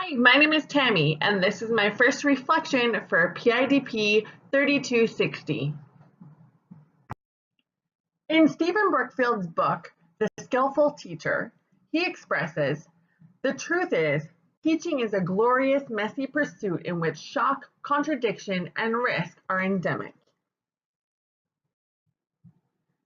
Hi, my name is Tammy, and this is my first reflection for PIDP 3260. In Stephen Brookfield's book, The Skillful Teacher, he expresses, "The truth is, teaching is a glorious, messy pursuit in which shock, contradiction, and risk are endemic."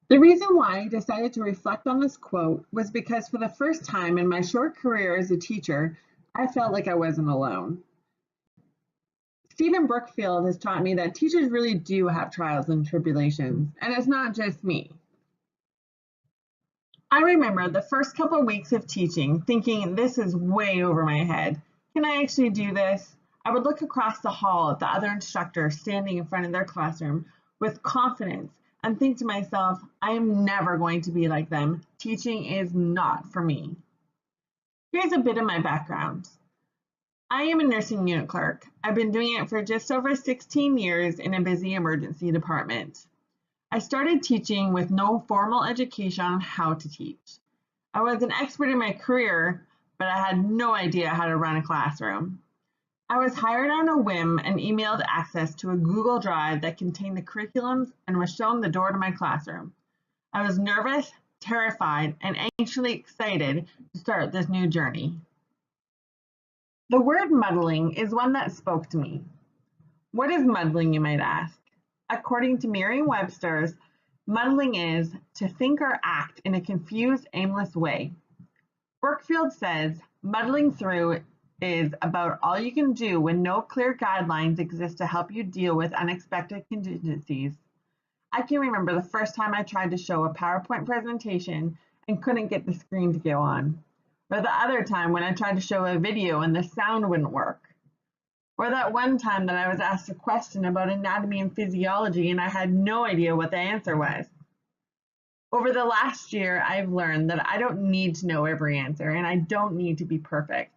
The reason why I decided to reflect on this quote was because for the first time in my short career as a teacher, I felt like I wasn't alone. Stephen Brookfield has taught me that teachers really do have trials and tribulations, and it's not just me. I remember the first couple of weeks of teaching thinking, this is way over my head. Can I actually do this? I would look across the hall at the other instructors standing in front of their classroom with confidence and think to myself, I am never going to be like them. Teaching is not for me. Here's a bit of my background. I am a nursing unit clerk. I've been doing it for just over 16 years in a busy emergency department. I started teaching with no formal education on how to teach. I was an expert in my career, but I had no idea how to run a classroom. I was hired on a whim and emailed access to a Google Drive that contained the curriculums and was shown the door to my classroom. I was nervous, terrified, and anxiously excited to start this new journey. The word muddling is one that spoke to me. What is muddling, you might ask? According to Merriam-Webster's, muddling is to think or act in a confused, aimless way. Brookfield says muddling through is about all you can do when no clear guidelines exist to help you deal with unexpected contingencies. I can remember the first time I tried to show a PowerPoint presentation and couldn't get the screen to go on. Or the other time when I tried to show a video and the sound wouldn't work. Or that one time that I was asked a question about anatomy and physiology and I had no idea what the answer was. Over the last year, I've learned that I don't need to know every answer and I don't need to be perfect.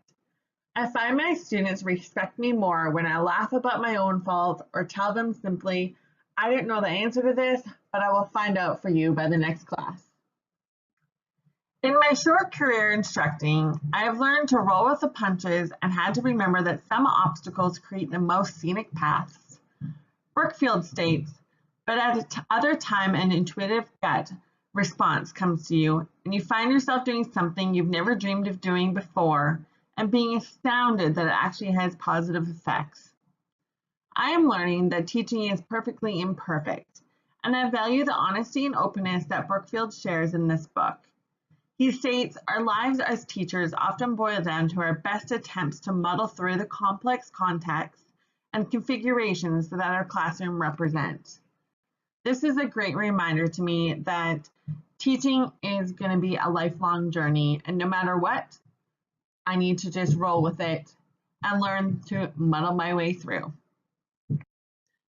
I find my students respect me more when I laugh about my own faults or tell them simply, I don't know the answer to this, but I will find out for you by the next class. In my short career instructing, I have learned to roll with the punches and had to remember that some obstacles create the most scenic paths. Brookfield states, but at other time an intuitive gut response comes to you and you find yourself doing something you've never dreamed of doing before and being astounded that it actually has positive effects. I am learning that teaching is perfectly imperfect, and I value the honesty and openness that Brookfield shares in this book. He states, our lives as teachers often boil down to our best attempts to muddle through the complex contexts and configurations that our classroom represents. This is a great reminder to me that teaching is going to be a lifelong journey, and no matter what, I need to just roll with it and learn to muddle my way through.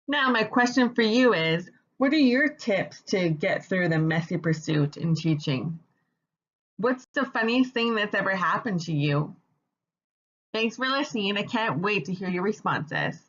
Now, my question for you is, what are your tips to get through the messy pursuit in teaching? What's the funniest thing that's ever happened to you? Thanks for listening, and I can't wait to hear your responses.